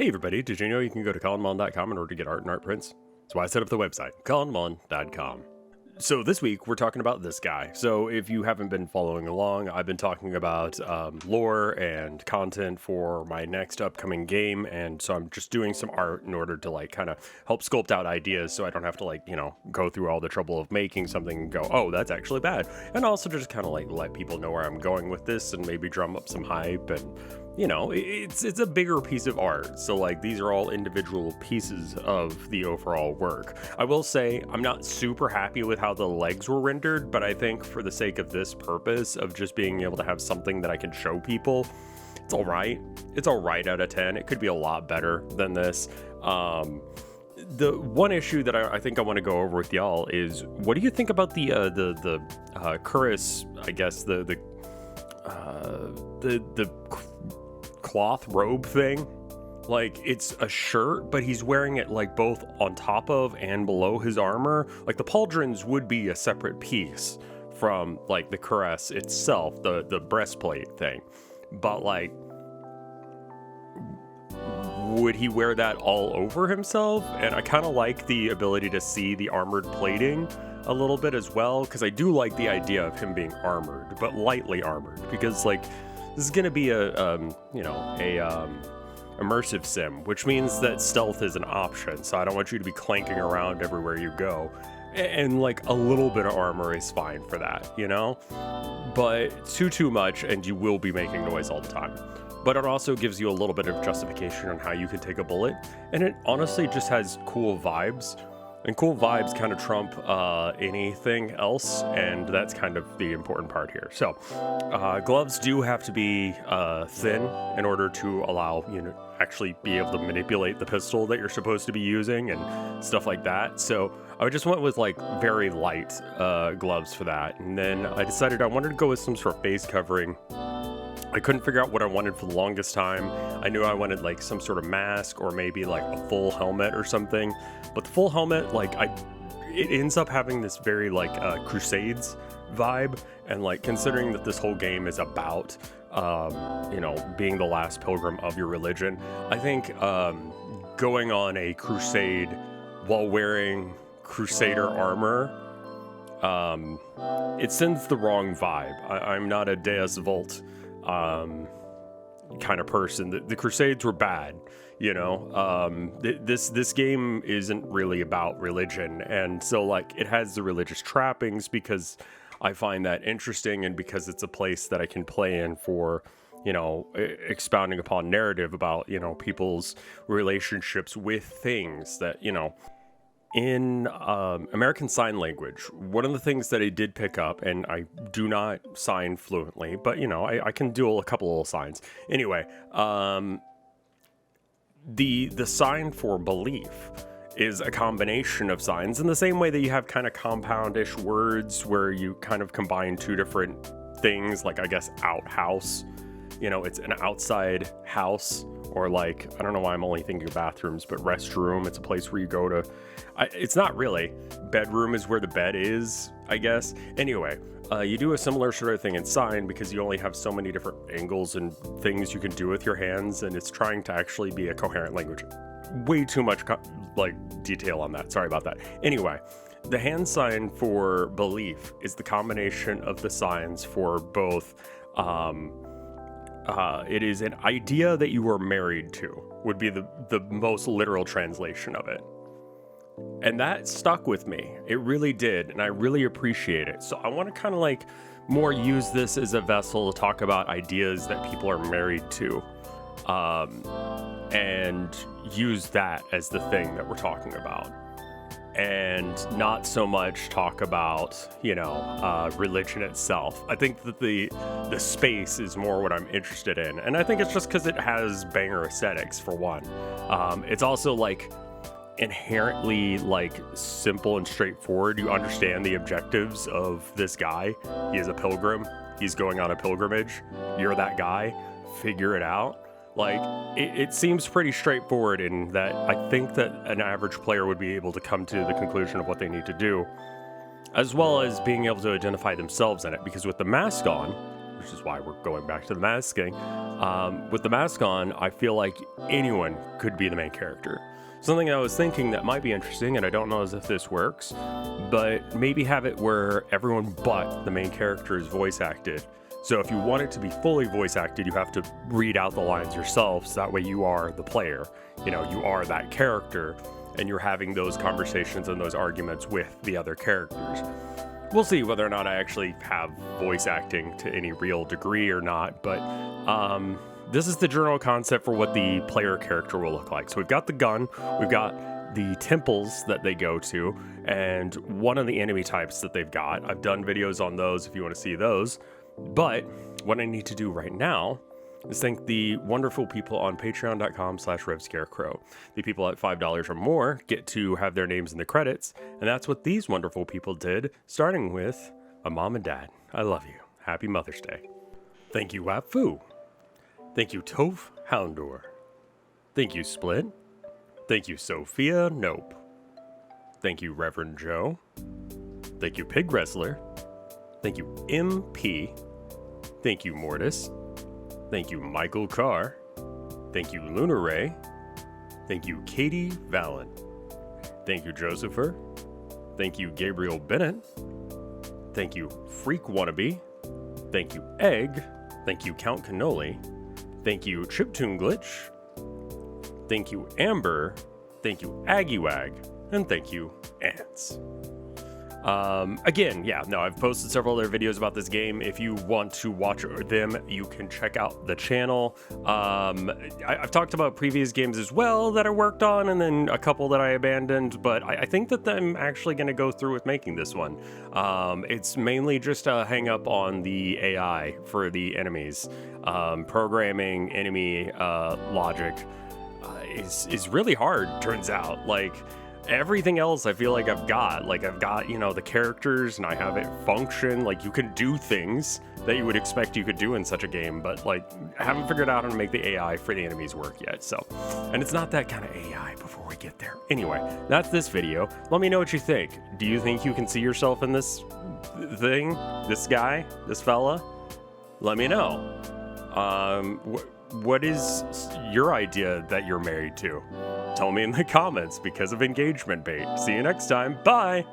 Hey everybody, did you know you can go to colinmon.com in order to get art and art prints? That's why I set up the website, colinmon.com. So this week we're talking about this guy. So if you haven't been following along, I've been talking about lore and content for my next upcoming game, and so I'm just doing some art in order to kind of help sculpt out ideas so I don't have to go through all the trouble of making something and go, oh, that's actually bad. And also just kind of let people know where I'm going with this and maybe drum up some hype and it's a bigger piece of art. So these are all individual pieces of the overall work. I will say I'm not super happy with how the legs were rendered, but I think for the sake of this purpose of just being able to have something that I can show people, it's all right. It's all right out of 10. It could be a lot better than this. The one issue that I think I want to go over with y'all is, what do you think about the Cuirass, I guess, the cloth robe thing? It's a shirt, but he's wearing it both on top of and below his armor. The pauldrons would be a separate piece from the cuirass itself, the breastplate thing, but would he wear that all over himself? And I kind of like the ability to see the armored plating a little bit as well, because I do like the idea of him being armored, but lightly armored, because this is going to be a immersive sim, which means that stealth is an option. So I don't want you to be clanking around everywhere you go, and a little bit of armor is fine for that, but too much and you will be making noise all the time. But it also gives you a little bit of justification on how you can take a bullet, and it honestly just has cool vibes. And cool vibes kind of trump anything else, and that's kind of the important part here. So, gloves do have to be thin in order to allow actually be able to manipulate the pistol that you're supposed to be using and stuff like that. So I just went with very light gloves for that, and then I decided I wanted to go with some sort of face covering. I couldn't figure out what I wanted for the longest time. I knew I wanted some sort of mask or maybe a full helmet or something. But the full helmet, it ends up having this very Crusades vibe. And considering that this whole game is about, being the last pilgrim of your religion, I think going on a crusade while wearing Crusader armor, it sends the wrong vibe. I'm not a Deus Vult kind of person. The Crusades were bad, this game isn't really about religion, and so it has the religious trappings because I find that interesting, and because it's a place that I can play in for expounding upon narrative about people's relationships with things that in American Sign Language. One of the things that I did pick up, and I do not sign fluently, but I can do a couple little signs. Anyway, the sign for belief is a combination of signs in the same way that you have kind of compound-ish words where you kind of combine two different things, I guess outhouse. It's an outside house, or I don't know why I'm only thinking of bathrooms, but restroom. It's a place where you go to. It's not really. Bedroom is where the bed is, I guess. Anyway, you do a similar sort of thing in sign because you only have so many different angles and things you can do with your hands, and it's trying to actually be a coherent language. Way too much detail on that. Sorry about that. Anyway, the hand sign for belief is the combination of the signs for both. It is an idea that you are married to, would be the most literal translation of it. And that stuck with me. It really did, and I really appreciate it. So I want to kind of more use this as a vessel to talk about ideas that people are married to, and use that as the thing that we're talking about. And not so much talk about, religion itself. I think that the space is more what I'm interested in. And I think it's just because it has banger aesthetics, for one. It's also, inherently, simple and straightforward. You understand the objectives of this guy. He is a pilgrim. He's going on a pilgrimage. You're that guy. Figure it out. It seems pretty straightforward in that I think that an average player would be able to come to the conclusion of what they need to do, as well as being able to identify themselves in it, because with the mask on, which is why we're going back to the masking. With the mask on, I feel like anyone could be the main character. Something I was thinking that might be interesting, and I don't know as if this works, but maybe have it where everyone but the main character is voice acted. So if you want it to be fully voice acted, you have to read out the lines yourself, so that way you are the player. You know, you are that character, and you're having those conversations and those arguments with the other characters. We'll see whether or not I actually have voice acting to any real degree or not, but this is the general concept for what the player character will look like. So we've got the gun, we've got the temples that they go to, and one of the enemy types that they've got. I've done videos on those if you want to see those. But what I need to do right now is thank the wonderful people on patreon.com/RevScarecrow. The people at $5 or more get to have their names in the credits, and that's what these wonderful people did, starting with my mom and dad. I love you. Happy Mother's Day. Thank you, Wapfu. Thank you, Toph Houndor. Thank you, Split. Thank you, Sophia Nope. Thank you, Reverend Joe. Thank you, Pig Wrestler. Thank you, MP. Thank you, Mortis. Thank you, Michael Carr. Thank you, Lunar Ray. Thank you, Katie Valen. Thank you, Josepher. Thank you, Gabriel Bennett. Thank you, Freak Wannabe. Thank you, Egg. Thank you, Count Cannoli. Thank you, Chiptune Glitch. Thank you, Amber. Thank you, Aggiewag. And thank you, Ants. Again, yeah, no, I've posted several other videos about this game. If you want to watch them, you can check out the channel. I've talked about previous games as well that I worked on, and then a couple that I abandoned, but I think that I'm actually going to go through with making this one. It's mainly just a hang up on the AI for the enemies. Programming enemy logic is really hard, turns out. Like, everything else I feel like I've got, you know, the characters, and I have it function. Like, you can do things that you would expect you could do in such a game, but like, I haven't figured out how to make the AI for the enemies work yet. So, and it's not that kind of AI before we get there. Anyway, that's this video. Let me know what you think. Do you think you can see yourself in this thing? This guy? This fella? Let me know. What is your idea that you're married to? Tell me in the comments because of engagement bait. See you next time. Bye!